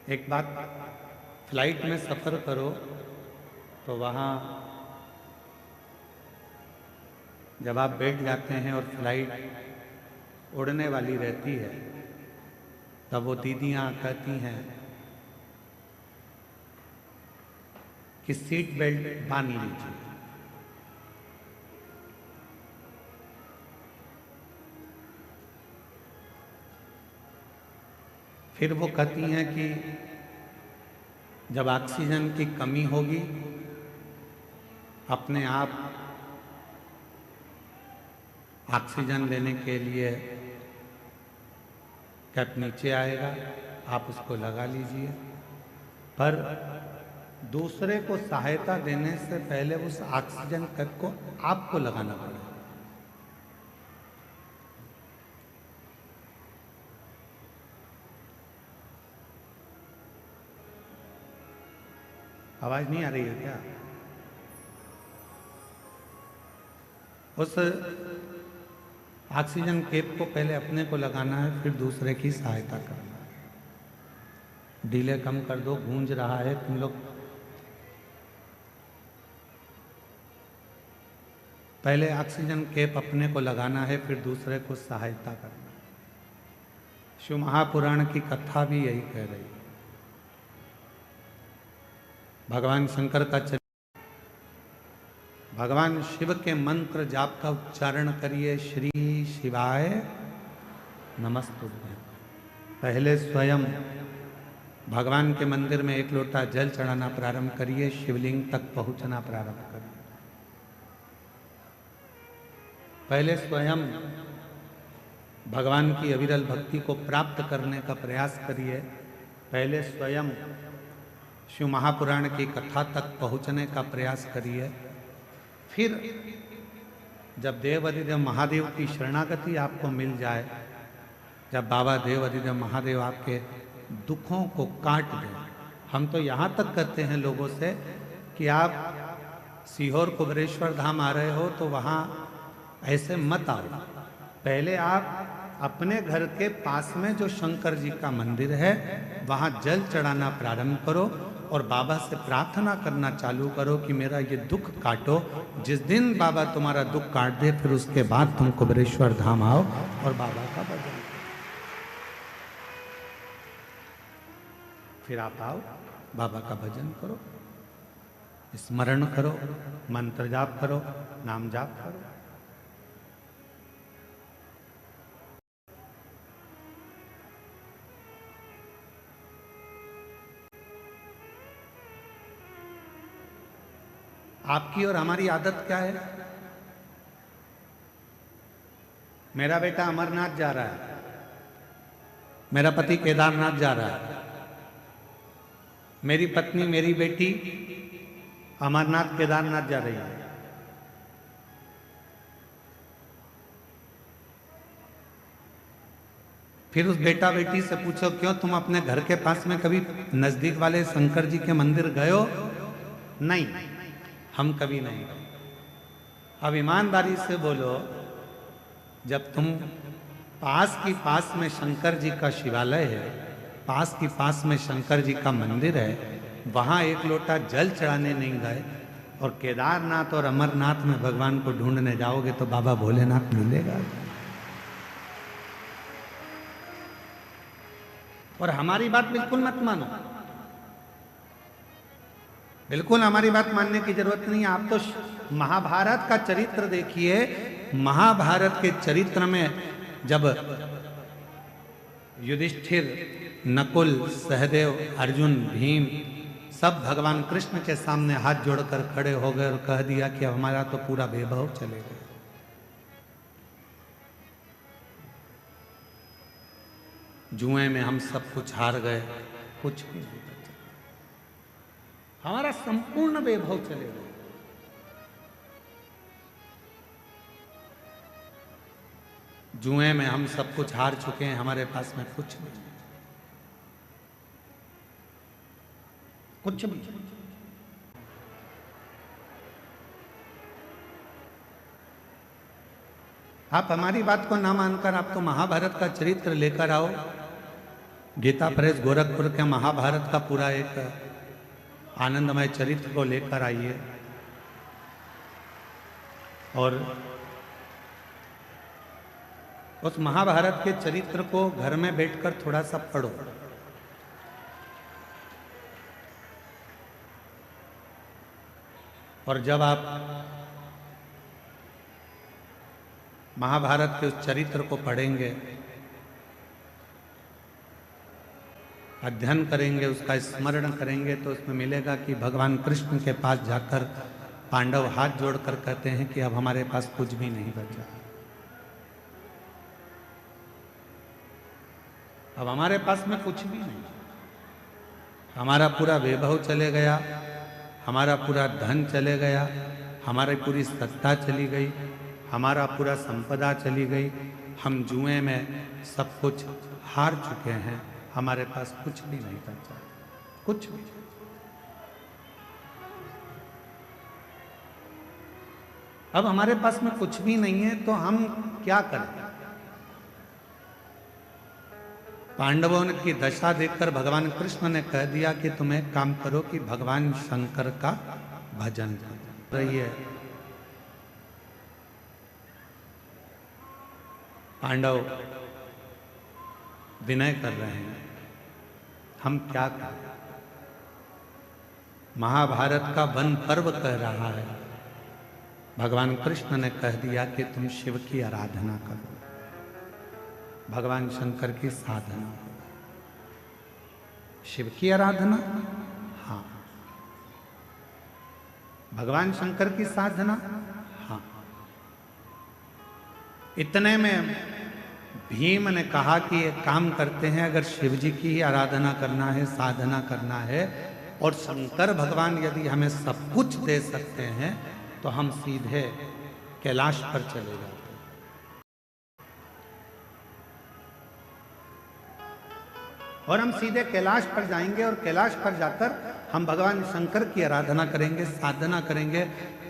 एक बात, फ्लाइट में सफ़र करो तो वहाँ जब आप बैठ जाते हैं और फ्लाइट उड़ने वाली रहती है, तब वो दीदियाँ कहती हैं कि सीट बेल्ट बांध लीजिए। फिर वो कहती हैं कि जब ऑक्सीजन की कमी होगी अपने आप ऑक्सीजन लेने के लिए कैप नीचे आएगा, आप उसको लगा लीजिए। पर दूसरे को सहायता देने से पहले उस ऑक्सीजन कैप को आपको लगाना पड़ेगा। आवाज नहीं आ रही है क्या? उस ऑक्सीजन कैप को पहले अपने को लगाना है, फिर दूसरे की सहायता करना है। डिले कम कर दो, गूंज रहा है तुम लोग। पहले ऑक्सीजन कैप अपने को लगाना है, फिर दूसरे को सहायता करना है। शिव महापुराण की कथा भी यही कह रही है। भगवान शंकर का भगवान शिव के मंत्र जाप का उच्चारण करिए, श्री शिवाय नमस्तुभ्यं। पहले स्वयं भगवान के मंदिर में एक लोटा जल चढ़ाना प्रारंभ करिए, शिवलिंग तक पहुंचना प्रारंभ करिए। पहले स्वयं भगवान की अविरल भक्ति को प्राप्त करने का प्रयास करिए। पहले स्वयं शिव महापुराण की कथा तक पहुंचने का प्रयास करिए। फिर जब देव अधिदेव महादेव की शरणागति आपको मिल जाए, जब बाबा देव अधिदेव महादेव आपके दुखों को काट दें। हम तो यहाँ तक कहते हैं लोगों से कि आप सीहोर कुबेरेश्वर धाम आ रहे हो तो वहाँ ऐसे मत आओ। पहले आप अपने घर के पास में जो शंकर जी का मंदिर है वहाँ जल चढ़ाना प्रारंभ करो और बाबा से प्रार्थना करना चालू करो कि मेरा ये दुख काटो। जिस दिन बाबा तुम्हारा दुख काट दे, फिर उसके बाद तुम कुबेरेश्वर धाम आओ और बाबा का भजन करो। फिर आप आओ, बाबा का भजन करो, स्मरण करो, मंत्र जाप करो, नाम जाप करो। आपकी और हमारी आदत क्या है? मेरा बेटा अमरनाथ जा रहा है, मेरा पति केदारनाथ जा रहा है, मेरी पत्नी मेरी बेटी अमरनाथ केदारनाथ जा रही है। फिर उस बेटा बेटी से पूछो, क्यों तुम अपने घर के पास में कभी नजदीक वाले शंकर जी के मंदिर गए हो? नहीं, हम कभी नहीं गए। अब ईमानदारी से बोलो, जब तुम पास की पास में शंकर जी का शिवालय है, पास की पास में शंकर जी का मंदिर है, वहां एक लोटा जल चढ़ाने नहीं गए और केदारनाथ और अमरनाथ में भगवान को ढूंढने जाओगे तो बाबा भोलेनाथ मिलेगा? और हमारी बात बिल्कुल मत मानो, बिल्कुल हमारी बात मानने की जरूरत नहीं है। आप तो महाभारत का चरित्र देखिए। महाभारत के चरित्र में जब युधिष्ठिर, नकुल, सहदेव, अर्जुन, भीम सब भगवान कृष्ण के सामने हाथ जोड़कर खड़े हो गए और कह दिया कि अब हमारा तो पूरा वैभव चलेगा, जुए में हम सब कुछ हार गए, कुछ भी नहीं बचा, हमारा संपूर्ण वैभव चलेगा। जुए में हम सब कुछ हार चुके हैं, हमारे पास में कुछ नहीं, कुछ भी। आप हमारी बात को ना मानकर आप तो महाभारत का चरित्र लेकर आओ। गीता प्रेस गोरखपुर के महाभारत का पूरा एक आनंदमय चरित्र को लेकर आइए और उस महाभारत के चरित्र को घर में बैठकर थोड़ा सा पढ़ो। और जब आप महाभारत के उस चरित्र को पढ़ेंगे, अध्ययन करेंगे, उसका स्मरण करेंगे, तो उसमें मिलेगा कि भगवान कृष्ण के पास जाकर पांडव हाथ जोड़कर कहते हैं कि अब हमारे पास कुछ भी नहीं बचा, अब हमारे पास में कुछ भी नहीं, हमारा पूरा वैभव चले गया, हमारा पूरा धन चले गया, हमारी पूरी सत्ता चली गई, हमारा पूरा संपदा चली गई, हम जुए में सब कुछ हार चुके हैं, हमारे पास कुछ भी नहीं बचा, कुछ भी। अब हमारे पास में कुछ भी नहीं है तो हम क्या करें? पांडवों की दशा देखकर भगवान कृष्ण ने कह दिया कि तुम एक काम करो कि भगवान शंकर का भजन करो। रही है पांडव विनय कर रहे हैं, हम क्या करें? महाभारत का वन पर्व कह रहा है, भगवान कृष्ण ने कह दिया कि तुम शिव की आराधना करो, भगवान शंकर की साधना करो। शिव की आराधना, हाँ। भगवान शंकर की साधना, हाँ। इतने में भीम ने कहा कि एक काम करते हैं, अगर शिव जी की ही आराधना करना है, साधना करना है, और शंकर भगवान यदि हमें सब कुछ दे सकते हैं, तो हम सीधे कैलाश पर चले जाते हैं। और हम सीधे कैलाश पर जाएंगे और कैलाश पर जाकर हम भगवान शंकर की आराधना करेंगे, साधना करेंगे,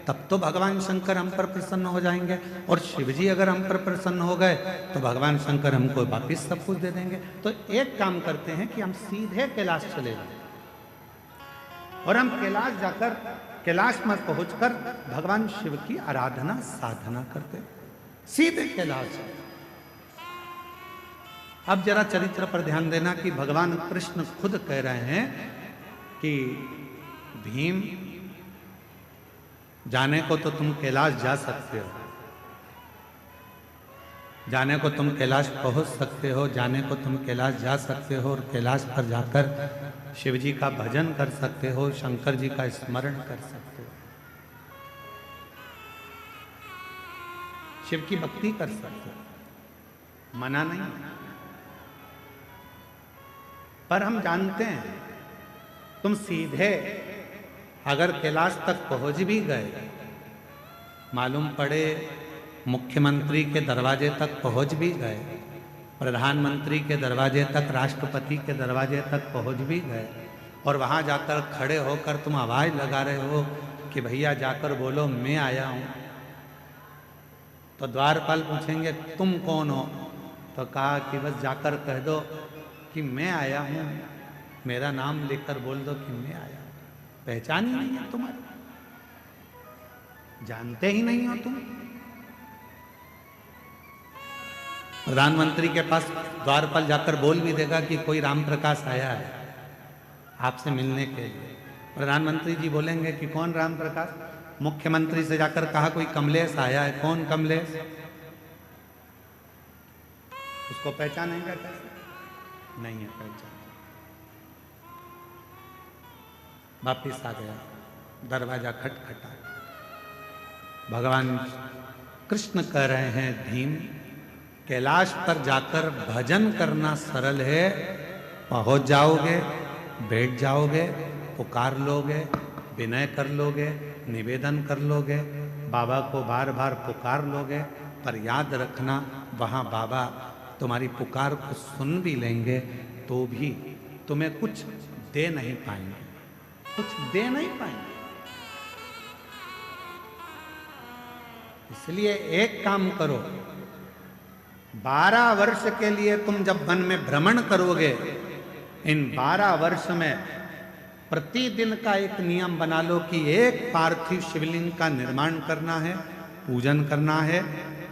तब तो भगवान शंकर हम पर प्रसन्न हो जाएंगे। और शिवजी अगर हम पर प्रसन्न हो गए तो भगवान शंकर हमको वापिस सब कुछ दे देंगे। तो एक काम करते हैं कि हम सीधे कैलाश चले जाएं और हम कैलाश जाकर, कैलाश में पहुंचकर भगवान शिव की आराधना साधना करते, सीधे कैलाश। अब जरा चरित्र पर ध्यान देना कि भगवान कृष्ण खुद कह रहे हैं कि भीम, जाने को तो तुम कैलाश जा सकते हो, जाने को तुम कैलाश पहुंच सकते हो, जाने को तुम कैलाश जा सकते हो और कैलाश पर जाकर शिव जी का भजन कर सकते हो, शंकर जी का स्मरण कर सकते हो, शिव की भक्ति कर सकते हो, मना नहीं। पर हम जानते हैं तुम सीधे अगर कैलाश तक पहुंच भी गए, मालूम पड़े मुख्यमंत्री के दरवाजे तक पहुंच भी गए, प्रधानमंत्री के दरवाजे तक, राष्ट्रपति के दरवाजे तक पहुंच भी गए, और वहां जाकर खड़े होकर तुम आवाज लगा रहे हो कि भैया जाकर बोलो मैं आया हूं, तो द्वारपाल पूछेंगे तुम कौन हो? तो कहा कि बस जाकर कह दो कि मैं आया हूं, मेरा नाम लेकर बोल दो कि मैं आया हूं। पहचान ही नहीं है तुम्हारी, जानते ही नहीं हो तुम। प्रधानमंत्री के पास द्वारपाल जाकर बोल भी देगा कि कोई राम प्रकाश आया है आपसे मिलने के लिए, प्रधानमंत्री जी बोलेंगे कि कौन राम प्रकाश? मुख्यमंत्री से जाकर कहा कोई कमलेश आया है, कौन कमलेश? उसको पहचानेगा कैसे? नहीं है पहचान। वापिस आ गया, दरवाजा खटखटा। भगवान कृष्ण कह रहे हैं भीम, कैलाश पर जाकर भजन करना सरल है, पहुंच जाओगे, बैठ जाओगे, पुकार लोगे, विनय कर लोगे, निवेदन कर लोगे, बाबा को बार बार पुकार लोगे, पर याद रखना वहाँ बाबा तुम्हारी पुकार को सुन भी लेंगे तो भी तुम्हें कुछ दे नहीं पाएंगे, कुछ दे नहीं पाएंगे। इसलिए एक काम करो, 12 वर्ष के लिए तुम जब वन में भ्रमण करोगे इन 12 वर्ष में प्रतिदिन का एक नियम बना लो कि एक पार्थिव शिवलिंग का निर्माण करना है, पूजन करना है।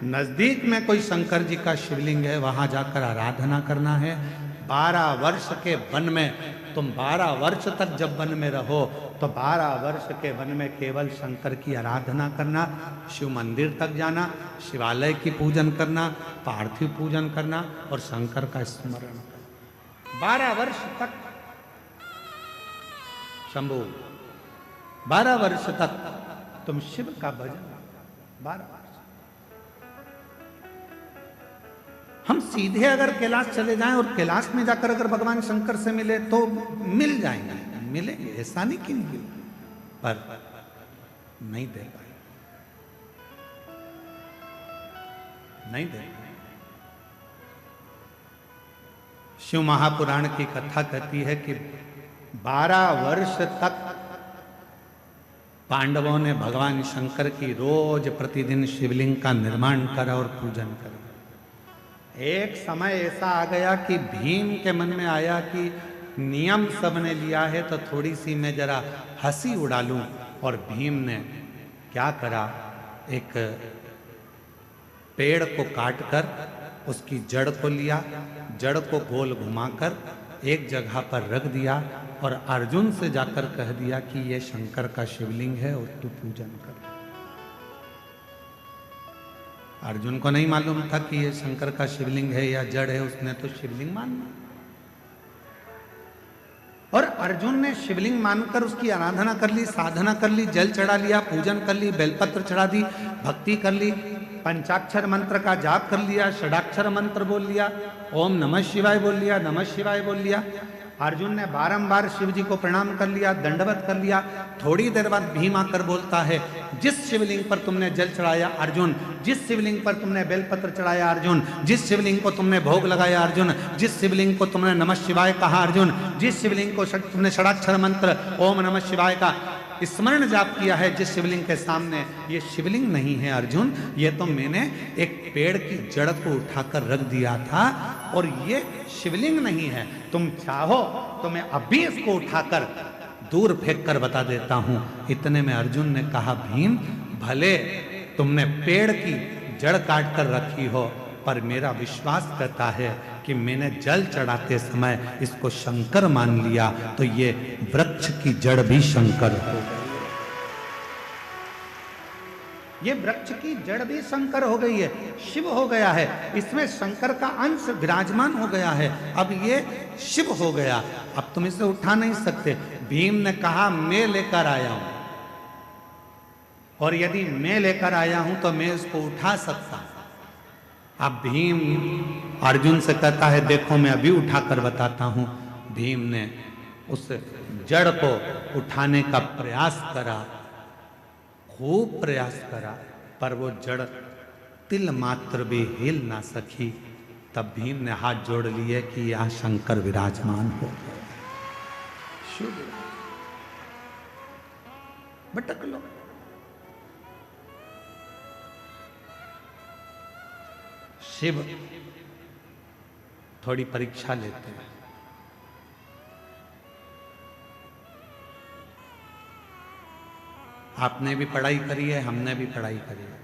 नजदीक में कोई शंकर जी का शिवलिंग है, वहां जाकर आराधना करना है। 12 वर्ष के वन में तुम 12 वर्ष तक जब वन में रहो तो 12 वर्ष के वन में केवल शंकर की आराधना करना, शिव मंदिर तक जाना, शिवालय की पूजन करना, पार्थिव पूजन करना और शंकर का स्मरण करना। 12 वर्ष तक शंभु, 12 वर्ष तक तुम शिव का भजन, 12 वर्ष। हम सीधे अगर कैलाश चले जाएं और कैलाश में जाकर अगर भगवान शंकर से मिले तो मिल जाएंगे, मिलेंगे, ऐसा नहीं कि नहीं, पर नहीं दे पाए, नहीं दे पाए। शिव महापुराण की कथा कहती है कि 12 वर्ष तक पांडवों ने भगवान शंकर की रोज प्रतिदिन शिवलिंग का निर्माण करा और पूजन करा। एक समय ऐसा आ गया कि भीम के मन में आया कि नियम सबने लिया है तो थोड़ी सी मैं जरा हंसी उड़ा लूं, और भीम ने क्या करा, एक पेड़ को काटकर उसकी जड़ को लिया, जड़ को गोल घुमाकर एक जगह पर रख दिया और अर्जुन से जाकर कह दिया कि ये शंकर का शिवलिंग है और तू पूजन कर। अर्जुन को नहीं मालूम था कि ये शंकर का शिवलिंग है या जड़ है, उसने तो शिवलिंग माना और अर्जुन ने शिवलिंग मानकर उसकी आराधना कर ली, साधना कर ली, जल चढ़ा लिया, पूजन कर ली, बेलपत्र चढ़ा दी, भक्ति कर ली, पंचाक्षर मंत्र का जाप कर लिया, षडाक्षर मंत्र बोल लिया, ओम नमः शिवाय बोल लिया, नमः शिवाय बोल लिया। अर्जुन ने बारंबार शिव जी को प्रणाम कर लिया, दंडवत कर लिया। थोड़ी देर बाद भीम आकर बोलता है, जिस शिवलिंग पर तुमने जल चढ़ाया अर्जुन, जिस शिवलिंग पर तुमने बेलपत्र चढ़ाया अर्जुन, जिस शिवलिंग को तुमने भोग लगाया अर्जुन, जिस शिवलिंग को तुमने नमः शिवाय कहा अर्जुन, जिस शिवलिंग को तुमने षडाक्षर मंत्र ओम नमः शिवाय का स्मरण जाप किया है, जिस शिवलिंग के सामने, ये शिवलिंग नहीं है अर्जुन, ये तो मैंने एक पेड़ की जड़ को उठाकर रख दिया था और ये शिवलिंग नहीं है। तुम चाहो तो मैं अभी इसको उठाकर दूर फेंक कर बता देता हूं। इतने में अर्जुन ने कहा, भीम भले तुमने पेड़ की जड़ काट कर रखी हो, पर मेरा विश्वास कहता है कि मैंने जल चढ़ाते समय इसको शंकर मान लिया, तो ये वृक्ष की जड़ भी शंकर हो गई, ये वृक्ष की जड़ भी शंकर हो गई है, शिव हो गया है, इसमें शंकर का अंश विराजमान हो गया है, अब ये शिव हो गया, अब तुम इसे उठा नहीं सकते। भीम ने कहा, मैं लेकर आया हूं, और यदि मैं लेकर आया हूं तो मैं इसको उठा सकता हूं। अब भीम अर्जुन से कहता है, देखो मैं अभी उठाकर बताता हूं। भीम ने उस जड़ को उठाने का प्रयास करा, खूब प्रयास करा, पर वो जड़ तिल मात्र भी हिल ना सकी। तब भीम ने हाथ जोड़ लिए कि यहां शंकर विराजमान हो गए। शुभ भटक लो, शिव थोड़ी परीक्षा लेते हैं। आपने भी पढ़ाई करी है, हमने भी पढ़ाई करी है,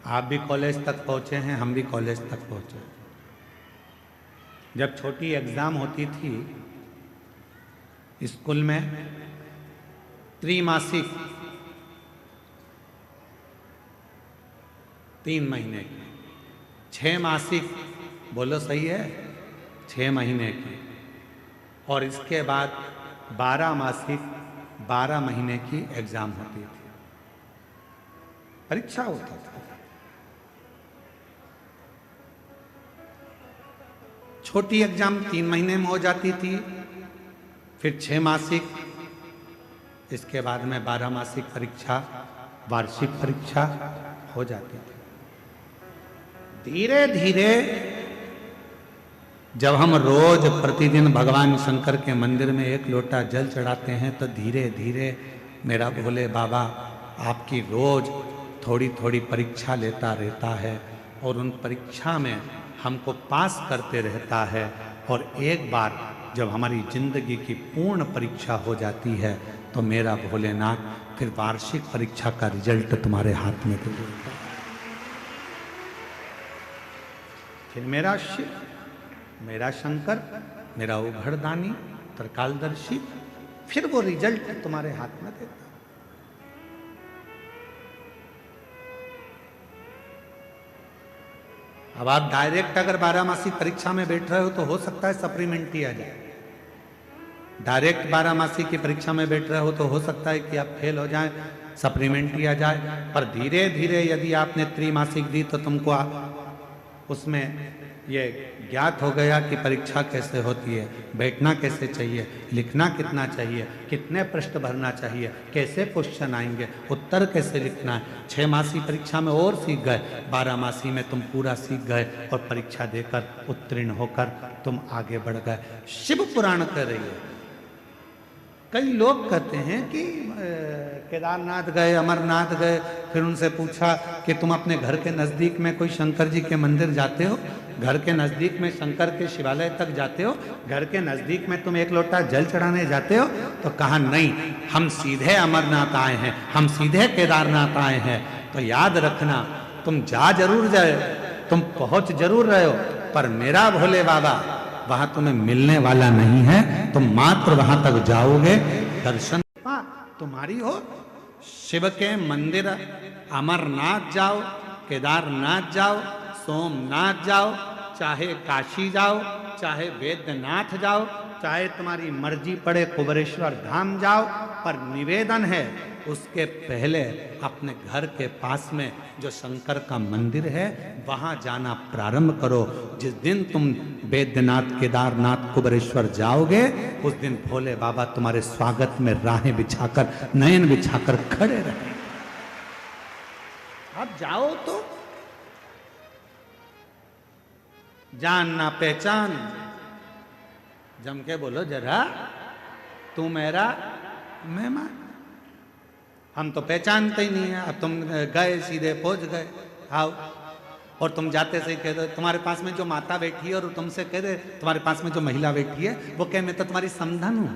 आप भी कॉलेज तक पहुंचे हैं, हम भी कॉलेज तक पहुंचे। जब छोटी एग्जाम होती थी स्कूल में, त्रैमासिक 3 महीने की, 6 मासिक, बोलो सही है, 6 महीने की, और इसके बाद 12 मासिक 12 महीने की एग्जाम होती थी, परीक्षा होती थी। छोटी एग्जाम 3 महीने में हो जाती थी, फिर 6 मासिक, इसके बाद में 12 मासिक परीक्षा, वार्षिक परीक्षा हो जाती थी। धीरे धीरे जब हम रोज प्रतिदिन भगवान शंकर के मंदिर में 1 लोटा जल चढ़ाते हैं, तो धीरे धीरे मेरा भोले बाबा आपकी रोज थोड़ी थोड़ी परीक्षा लेता रहता है और उन परीक्षा में हमको पास करते रहता है। और एक बार जब हमारी जिंदगी की पूर्ण परीक्षा हो जाती है तो मेरा भोलेनाथ फिर वार्षिक परीक्षा का रिजल्ट तुम्हारे हाथ में दे देता है। फिर मेरा शिव, मेरा शंकर, मेरा उघड़दानी, त्रिकालदर्शी, फिर वो रिजल्ट तुम्हारे हाथ में देता। अब आप डायरेक्ट अगर 12 परीक्षा में बैठ रहे हो तो हो सकता है सप्लीमेंट्री आ जाए। डायरेक्ट 12 की परीक्षा में बैठ रहे हो तो हो सकता है कि आप फेल हो जाए, सप्लीमेंट्री आ जाए। पर धीरे धीरे यदि आपने त्रैमासिक दी तो तुमको उसमें ये ज्ञात हो गया कि परीक्षा कैसे होती है, बैठना कैसे चाहिए, लिखना कितना चाहिए, कितने प्रश्न भरना चाहिए, कैसे क्वेश्चन आएंगे, उत्तर कैसे लिखना है। 6 मासी परीक्षा में और सीख गए, 12 मासी में तुम पूरा सीख गए और परीक्षा देकर उत्तीर्ण होकर तुम आगे बढ़ गए। शिव पुराण कह रही है। कई लोग कहते हैं कि केदारनाथ गए, अमरनाथ गए, फिर उनसे पूछा कि तुम अपने घर के नज़दीक में कोई शंकर जी के मंदिर जाते हो, घर के नज़दीक में शंकर के शिवालय तक जाते हो, घर के नज़दीक में तुम एक लोटा जल चढ़ाने जाते हो? तो कहा नहीं, हम सीधे अमरनाथ आए हैं, हम सीधे केदारनाथ आए हैं। तो याद रखना, तुम जा जरूर जाए, तुम पहुंच जरूर रहे हो, पर मेरा भोले बाबा वहां तुम्हें मिलने वाला नहीं है। तुम मात्र वहां तक जाओगे, दर्शन तुम्हारी हो। शिव के मंदिर अमरनाथ जाओ, केदारनाथ जाओ, सोमनाथ जाओ, चाहे काशी जाओ, चाहे वैद्यनाथ जाओ, चाहे तुम्हारी मर्जी पड़े कुबेरेश्वर धाम जाओ, पर निवेदन है उसके पहले अपने घर के पास में जो शंकर का मंदिर है वहां जाना प्रारंभ करो। जिस दिन तुम वैद्यनाथ, केदारनाथ, कुबेरेश्वर जाओगे उस दिन भोले बाबा तुम्हारे स्वागत में राहें बिछाकर, नयन बिछाकर खड़े रहे। अब जाओ तो जान ना पहचान, जम के बोलो जरा, तू मेरा मेहमान। हम तो पहचानते ही नहीं है। अब तुम गए, सीधे पहुंच गए, आओ। और तुम जाते से कह दो तुम्हारे पास में जो माता बैठी है, और तुमसे कह दे तुम्हारे पास में जो महिला बैठी है वो कह मैं तो तुम्हारी समधन हूं।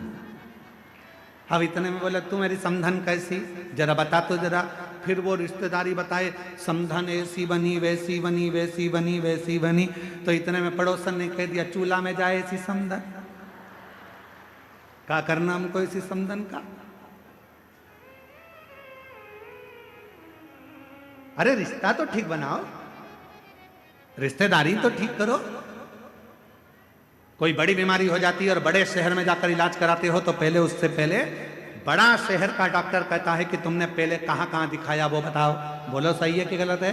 अब इतने में बोले तू मेरी समधन कैसी, जरा बता तो जरा। फिर वो रिश्तेदारी बताए, समधन ऐसी बनी, वैसी बनी, वैसी बनी, वैसी बनी। तो इतने में पड़ोसन ने कह दिया चूल्हा में जाए ऐसी समधन। क्या करना हमको इसी समधन का? अरे रिश्ता तो ठीक बनाओ, रिश्तेदारी तो ठीक करो। कोई बड़ी बीमारी हो जाती है और बड़े शहर में जाकर इलाज कराते हो तो पहले उससे पहले बड़ा शहर का डॉक्टर कहता है कि तुमने पहले कहाँ कहाँ दिखाया वो बताओ। बोलो सही है कि गलत है?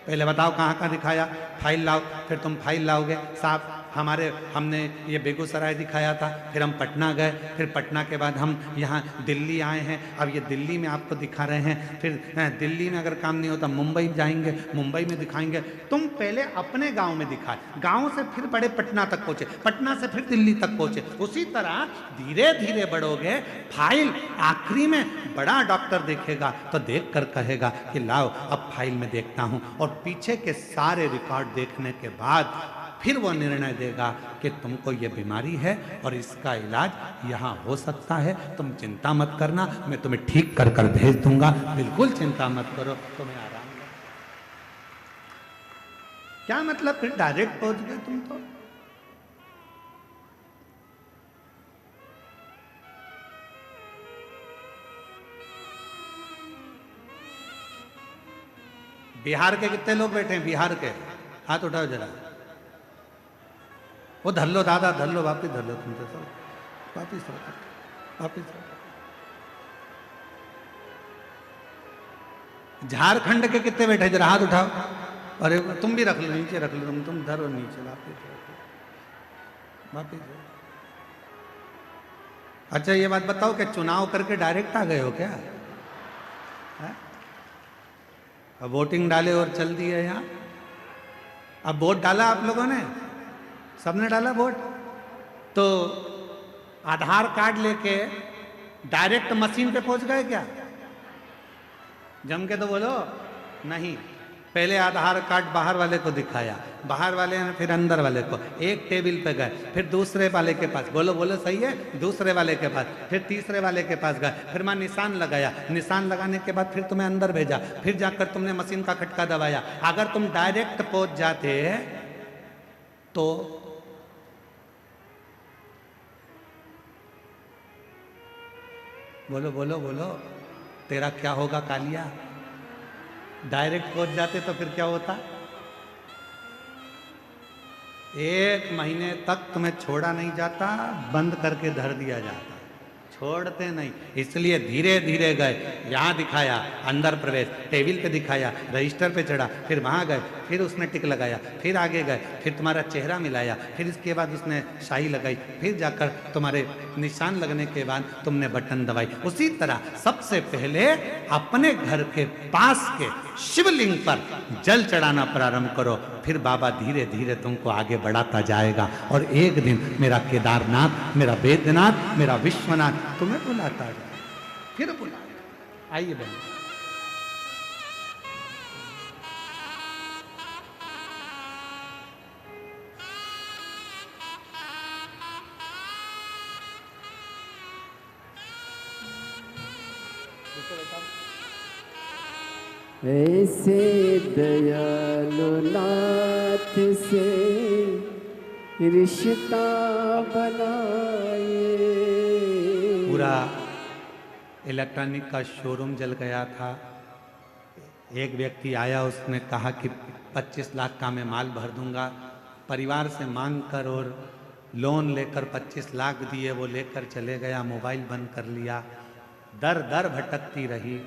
पहले बताओ कहाँ कहाँ दिखाया, फाइल लाओ। फिर तुम फाइल लाओगे, साहब हमने ये बेगूसराय दिखाया था, फिर हम पटना गए, फिर पटना के बाद हम यहाँ दिल्ली आए हैं, अब ये दिल्ली में आपको दिखा रहे हैं। फिर दिल्ली में अगर काम नहीं होता मुंबई जाएंगे, मुंबई में दिखाएंगे। तुम पहले अपने गांव में दिखाए, गांव से फिर बड़े पटना तक पहुँचे, पटना से फिर दिल्ली तक पहुँचे। उसी तरह धीरे धीरे बढ़ोगे। फाइल आखिरी में बड़ा डॉक्टर देखेगा तो देख कर कहेगा कि लाओ अब फाइल में देखता हूँ, और पीछे के सारे रिकॉर्ड देखने के बाद फिर वो निर्णय देगा कि तुमको ये बीमारी है और इसका इलाज यहाँ हो सकता है, तुम चिंता मत करना, मैं तुम्हें ठीक कर कर भेज दूंगा, बिल्कुल चिंता मत करो, तुम्हें आराम करो। क्या मतलब फिर डायरेक्ट पहुंच गए तुम तो? बिहार के कितने लोग बैठे हैं? बिहार के हाथ उठाओ जरा। वो धर लो दादा, धर लो, वापिस धर लो, तुम तो सब वापिस वापिस। झारखंड के कितने बैठे जरा हाथ उठाओ। अरे तुम भी रख लो, नीचे रख लो, तुम धरो नीचे, वापिस। अच्छा ये बात बताओ कि चुनाव करके डायरेक्ट आ गए हो क्या? अब वोटिंग डाले और चल दिए यहाँ। अब वोट डाला आप लोगों ने, सबने डाला वोट, तो आधार कार्ड लेके डायरेक्ट मशीन पे पहुंच गए क्या? जम के तो बोलो नहीं। पहले आधार कार्ड बाहर वाले को दिखाया, बाहर वाले ने फिर अंदर वाले को, एक टेबल पे गए, फिर दूसरे वाले के पास, बोलो बोलो सही है, दूसरे वाले के पास, फिर तीसरे वाले के पास गए, फिर मैं निशान लगाया, निशान लगाने के बाद फिर तुम्हें अंदर भेजा, फिर जाकर तुमने मशीन का खटका दबाया। अगर तुम डायरेक्ट पहुंच जाते तो बोलो बोलो बोलो, तेरा क्या होगा कालिया? डायरेक्ट पहुंच जाते तो फिर क्या होता? 1 महीने तक तुम्हें छोड़ा नहीं जाता, बंद करके धर दिया जाता, छोड़ते नहीं। इसलिए धीरे धीरे गए, यहाँ दिखाया अंदर प्रवेश, टेबल पे दिखाया, रजिस्टर पे चढ़ा, फिर वहाँ गए, फिर उसने टिक लगाया, फिर आगे गए, फिर तुम्हारा चेहरा मिलाया, फिर इसके बाद उसने शाही लगाई, फिर जाकर तुम्हारे निशान लगने के बाद तुमने बटन दबाई। उसी तरह सबसे पहले अपने घर के पास के शिवलिंग पर जल चढ़ाना प्रारंभ करो, फिर बाबा धीरे धीरे तुमको आगे बढ़ाता जाएगा। और एक दिन मेरा केदारनाथ, मेरा बैद्यनाथ, मेरा विश्वनाथ तुम्हें बुलाता जाएगा, फिर बुलाएगा। आइए बहन, ऐसे दयालु नाथ से रिश्ता बनाए। पूरा इलेक्ट्रॉनिक का शोरूम जल गया था। एक व्यक्ति आया, उसने कहा कि 25 लाख का मैं माल भर दूंगा। परिवार से मांग कर और लोन लेकर 25 लाख दिए, वो लेकर चले गया, मोबाइल बंद कर लिया। दर दर भटकती रही,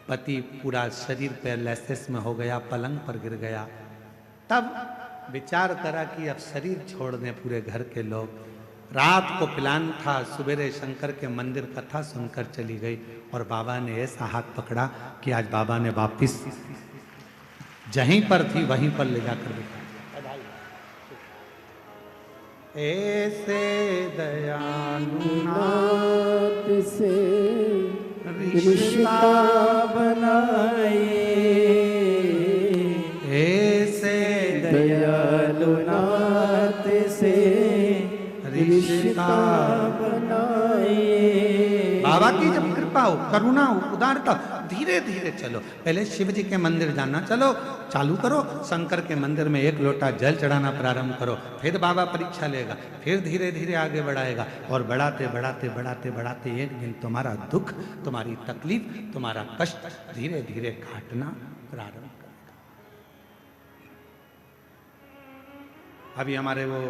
पति पूरा शरीर पैरालिसिस में हो गया, पलंग पर गिर गया। तब विचार करा कि अब शरीर छोड़ दें पूरे घर के लोग। रात को प्लान था, सवेरे शंकर के मंदिर कथा सुनकर चली गई, और बाबा ने ऐसा हाथ पकड़ा कि आज बाबा ने वापिस जहीं पर थी वहीं पर ले जाकर दिखा। ऐसे दयालु नाथ से रिश्ता बनाए, ऐसे दयालु नाथ से रिश्ता बनाए। बाबा की जब कृपा हो, करुणा हो, उदारता, धीरे धीरे चलो। पहले शिव जी के मंदिर जाना चलो, चालू करो, शंकर के मंदिर में 1 लोटा जल चढ़ाना प्रारंभ करो, फिर बाबा परीक्षा लेगा, फिर धीरे धीरे आगे बढ़ाएगा, और बढ़ाते बढ़ाते बढ़ाते बढ़ाते एक दिन तुम्हारा दुख, तुम्हारी तकलीफ, तुम्हारा कष्ट धीरे धीरे काटना प्रारंभ करेगा। अभी हमारे वो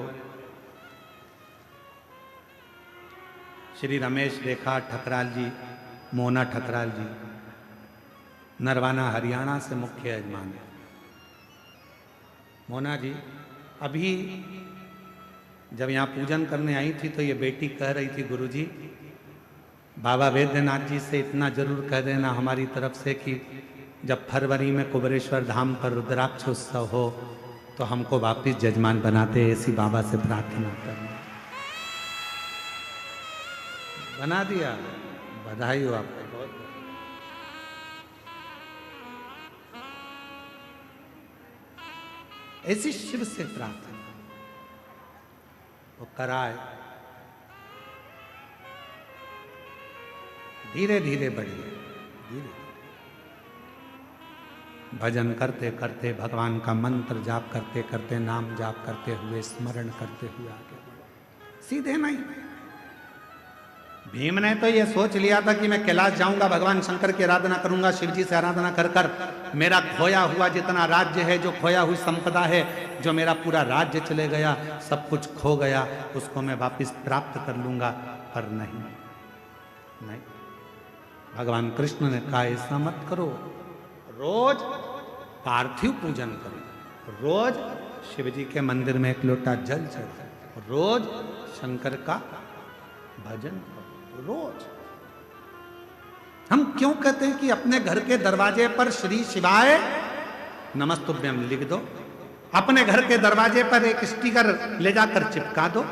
श्री रमेश रेखा ठकराल जी, मोना ठकराल जी, नरवाना हरियाणा से मुख्य यजमान है। मोना जी अभी जब यहाँ पूजन करने आई थी तो ये बेटी कह रही थी, गुरुजी बाबा बैद्यनाथ जी से इतना जरूर कह देना हमारी तरफ से कि जब फरवरी में कुबेरेश्वर धाम पर रुद्राक्ष उत्सव हो तो हमको वापिस जजमान बनाते, ऐसी बाबा से प्रार्थना करना। बना दिया, बधाई हो आपको। ऐसी शिव से प्रार्थना वो कराए, धीरे धीरे बढ़िए, धीरे भजन करते करते, भगवान का मंत्र जाप करते करते, नाम जाप करते हुए, स्मरण करते हुए आगे बढ़ो, सीधे नहीं। भीम ने तो ये सोच लिया था कि मैं कैलाश जाऊंगा, भगवान शंकर की आराधना करूंगा, शिव जी से आराधना कर कर मेरा खोया हुआ जितना राज्य है, जो खोया हुई संपदा है, जो मेरा पूरा राज्य चले गया, सब कुछ खो गया, उसको मैं वापस प्राप्त कर लूंगा। पर नहीं, नहीं, भगवान कृष्ण ने कहा ऐसा मत करो, रोज पार्थिव पूजन करो, रोज शिव जी के मंदिर में 1 लोटा जल चढ़ाओ, रोज शंकर का भजन करो, रोज। हम क्यों कहते हैं कि अपने घर के दरवाजे पर श्री शिवाय नमस्तुभ्यम लिख दो, अपने घर के दरवाजे पर एक स्टिकर ले जाकर चिपका दो,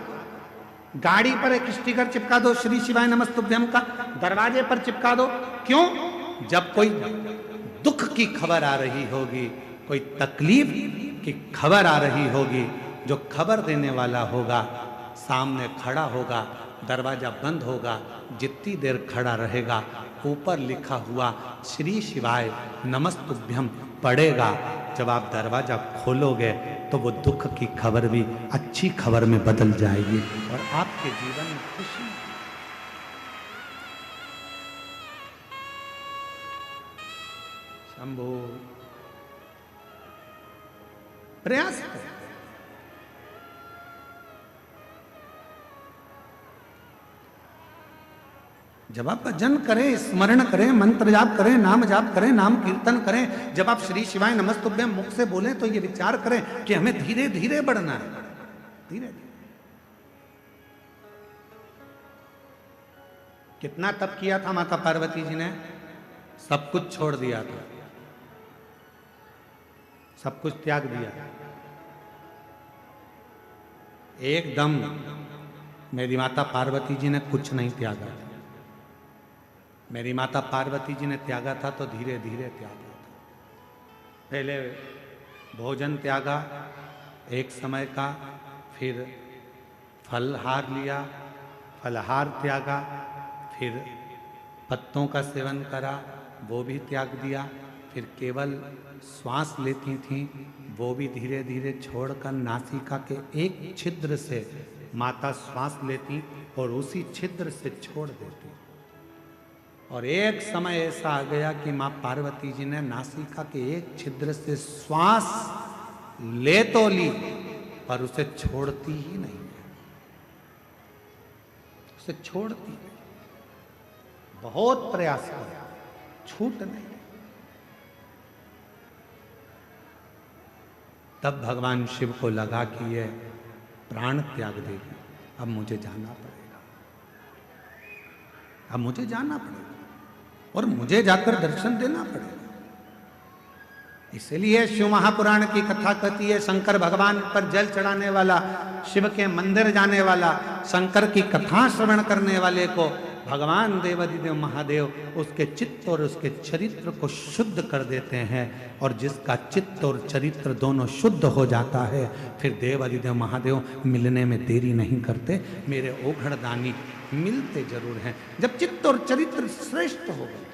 गाड़ी पर एक स्टिकर चिपका दो श्री शिवाय नमस्तुभ्यम का, दरवाजे पर चिपका दो। क्यों? जब कोई दुख की खबर आ रही होगी कोई तकलीफ की खबर आ रही होगी, जो खबर देने वाला होगा सामने खड़ा होगा, दरवाजा बंद होगा, जितनी देर खड़ा रहेगा ऊपर लिखा हुआ श्री शिवाय नमस्तुभ्यम पड़ेगा। जब आप दरवाजा खोलोगे तो वो दुख की खबर भी अच्छी खबर में बदल जाएगी और आपके जीवन में खुशी। शंभो प्रयास करें। जब आप भजन करें, स्मरण करें, मंत्र जाप करें, नाम जाप करें, नाम कीर्तन करें, जब आप श्री शिवाय नमस्तुभ्यम मुख से बोलें तो ये विचार करें कि हमें धीरे धीरे बढ़ना है, धीरे धीरे। कितना तप किया था माता पार्वती जी ने? सब कुछ छोड़ दिया था, सब कुछ त्याग दिया। एकदम मेरी माता पार्वती जी ने कुछ नहीं त्यागा था। मेरी माता पार्वती जी ने त्यागा था तो धीरे धीरे त्यागा था। पहले भोजन त्यागा एक समय का, फिर फलहार लिया, फलहार त्यागा, फिर पत्तों का सेवन करा, वो भी त्याग दिया, फिर केवल श्वास लेती थी, वो भी धीरे धीरे छोड़कर नासिका के एक छिद्र से माता श्वास लेती और उसी छिद्र से छोड़ देती। और एक समय ऐसा आ गया कि मां पार्वती जी ने नासिका के एक छिद्र से श्वास ले तो ली पर उसे छोड़ती ही नहीं, उसे छोड़ती नहीं। बहुत प्रयास किया, छूट नहीं। तब भगवान शिव को लगा कि ये प्राण त्याग देगी, अब मुझे जाना पड़ेगा, अब मुझे जाना पड़ेगा और मुझे जाकर दर्शन देना पड़ेगा। इसलिए शिव महापुराण की कथा कहती है, शंकर भगवान पर जल चढ़ाने वाला, शिव के मंदिर जाने वाला, शंकर की कथा श्रवण करने वाले को भगवान देवादिदेव महादेव उसके चित्त और उसके चरित्र को शुद्ध कर देते हैं। और जिसका चित्त और चरित्र दोनों शुद्ध हो जाता है, फिर देवादिदेव महादेव मिलने में देरी नहीं करते। मेरे ओघड़दानी मिलते जरूर हैं जब चित्त और चरित्र श्रेष्ठ हो गए।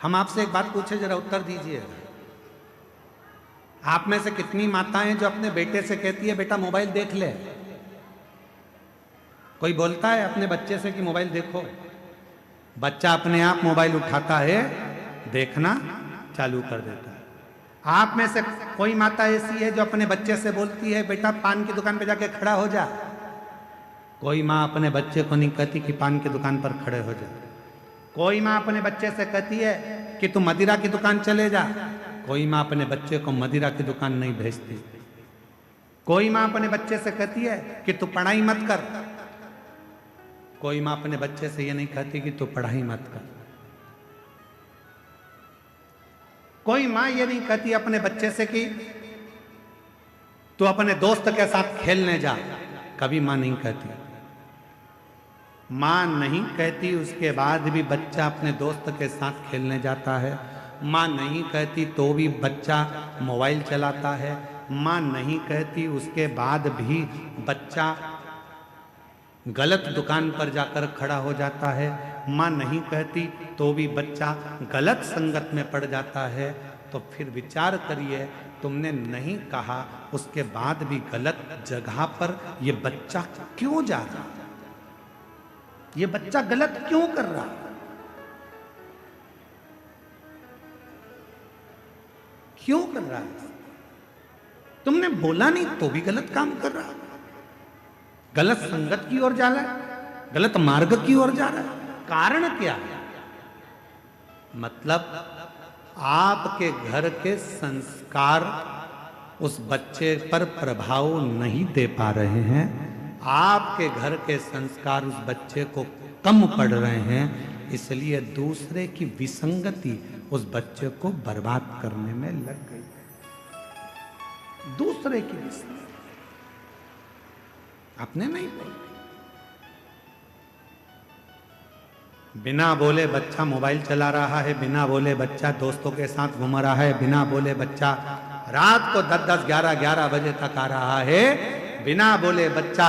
हम आपसे एक बात पूछे, जरा उत्तर दीजिए। आप में से कितनी माताएं जो अपने बेटे से कहती है बेटा मोबाइल देख ले? कोई बोलता है अपने बच्चे से कि मोबाइल देखो? बच्चा अपने आप मोबाइल उठाता है, देखना चालू कर देता है। आप में से कोई माता ऐसी है जो अपने बच्चे से बोलती है बेटा पान की दुकान पे जाके खड़ा हो जा? कोई माँ अपने बच्चे को नहीं कहती कि पान की दुकान पर खड़े हो जा। कोई माँ अपने बच्चे से कहती है कि तू मदिरा की दुकान चले जा। कोई माँ अपने बच्चे को मदिरा की दुकान नहीं भेजती। कोई माँ अपने बच्चे से कहती है कि तू पढ़ाई मत कर। कोई माँ अपने बच्चे से ये नहीं कहती कि तू पढ़ाई मत कर। कोई माँ ये नहीं कहती अपने बच्चे से कि तू अपने दोस्त के साथ खेलने जा। कभी माँ नहीं कहती। माँ नहीं कहती, उसके बाद भी बच्चा अपने दोस्त के साथ खेलने जाता है। माँ नहीं कहती तो भी बच्चा मोबाइल चलाता है। माँ नहीं कहती, उसके बाद भी बच्चा गलत दुकान पर जाकर खड़ा हो जाता है। माँ नहीं कहती तो भी बच्चा गलत संगत में पड़ जाता है। तो फिर विचार करिए, तुमने नहीं कहा, उसके बाद भी गलत जगह पर ये बच्चा क्यों जा रहा है? ये बच्चा गलत क्यों कर रहा है? क्यों कर रहा है? तुमने बोला नहीं तो भी गलत काम कर रहा है, गलत संगत की ओर जा रहा है, गलत मार्ग की ओर जा रहा है। कारण क्या है? मतलब आपके घर के संस्कार उस बच्चे पर प्रभाव नहीं दे पा रहे हैं। आपके घर के संस्कार उस बच्चे को कम पड़ रहे हैं, इसलिए दूसरे की विसंगति उस बच्चे को बर्बाद करने में लग गई। दूसरे की विसंगति, आपने नहीं बोला। बिना बोले बच्चा मोबाइल चला रहा है, बिना बोले बच्चा दोस्तों के साथ घूम रहा है, बिना बोले बच्चा रात को 10-10, 11-11 बजे तक आ रहा है, बिना बोले बच्चा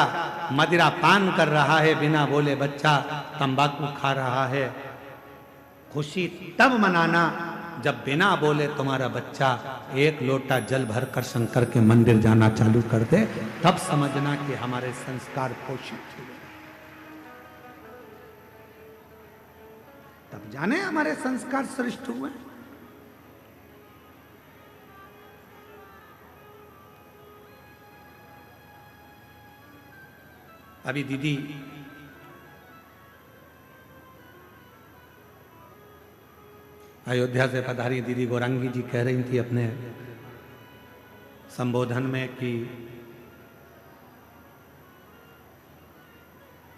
मदिरा पान कर रहा है, बिना बोले बच्चा तंबाकू खा रहा है। खुशी तब मनाना जब बिना बोले तुम्हारा बच्चा एक लोटा जल भरकर शंकर के मंदिर जाना चालू कर दे, तब समझना कि हमारे संस्कार पोषित हुए, तब जाने हमारे संस्कार श्रेष्ठ हुए। अभी दीदी अयोध्या से पधारी दीदी गौरांगी जी कह रही थी अपने संबोधन में कि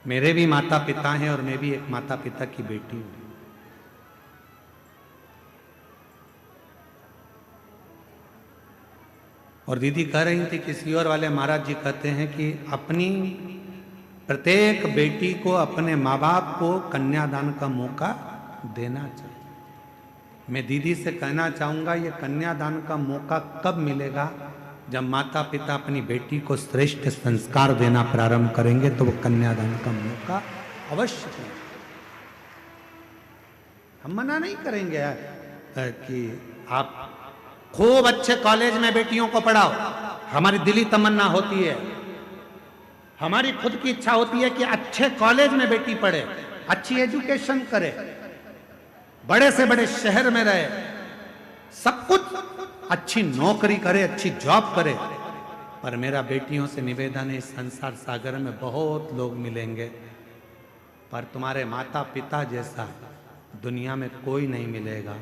मेरे भी माता पिता हैं और मैं भी एक माता पिता की बेटी हूं। और दीदी कह रही थी कि सीहोर वाले महाराज जी कहते हैं कि अपनी प्रत्येक बेटी को अपने माँ बाप को कन्यादान का मौका देना चाहिए। मैं दीदी से कहना चाहूंगा ये कन्यादान का मौका कब मिलेगा? जब माता पिता अपनी बेटी को श्रेष्ठ संस्कार देना प्रारंभ करेंगे तो वो कन्यादान का मौका अवश्य है। हम मना नहीं करेंगे यार कि आप खूब अच्छे कॉलेज में बेटियों को पढ़ाओ, हमारी दिली तमन्ना होती है, हमारी खुद की इच्छा होती है कि अच्छे कॉलेज में बेटी पढ़े, अच्छी एजुकेशन करे, बड़े से बड़े शहर में रहे, सब कुछ अच्छी नौकरी करे, अच्छी जॉब करे। पर मेरा बेटियों से निवेदन है, इस संसार सागर में बहुत लोग मिलेंगे पर तुम्हारे माता पिता जैसा दुनिया में कोई नहीं मिलेगा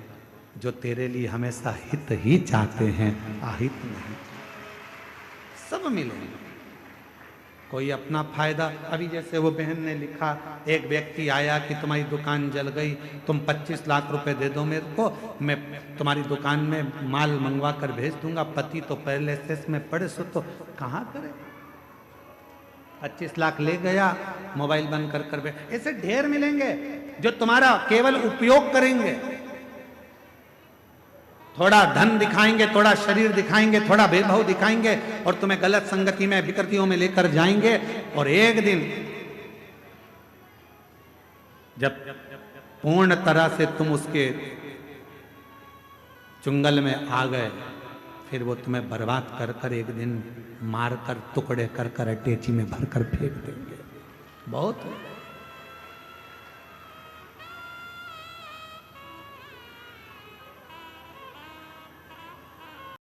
जो तेरे लिए हमेशा हित ही चाहते हैं, अहित नहीं। सब मिलेंगे, कोई अपना फायदा। अभी जैसे वो बहन ने लिखा, एक व्यक्ति आया कि तुम्हारी दुकान जल गई, तुम 25 लाख रुपए दे दो मेरे को, मैं तुम्हारी दुकान में माल मंगवा कर भेज दूंगा। पति तो पहले से में पड़े सो तो कहाँ करे, 25 लाख ले गया, मोबाइल बंद कर ऐसे ढेर मिलेंगे जो तुम्हारा केवल उपयोग करेंगे, थोड़ा धन दिखाएंगे, थोड़ा शरीर दिखाएंगे, थोड़ा वैभव दिखाएंगे और तुम्हें गलत संगति में विकृतियों में लेकर जाएंगे। और एक दिन जब पूर्ण तरह से तुम उसके चुंगल में आ गए, फिर वो तुम्हें बर्बाद कर कर एक दिन मारकर टुकड़े कर कर अटैची में भरकर फेंक देंगे। बहुत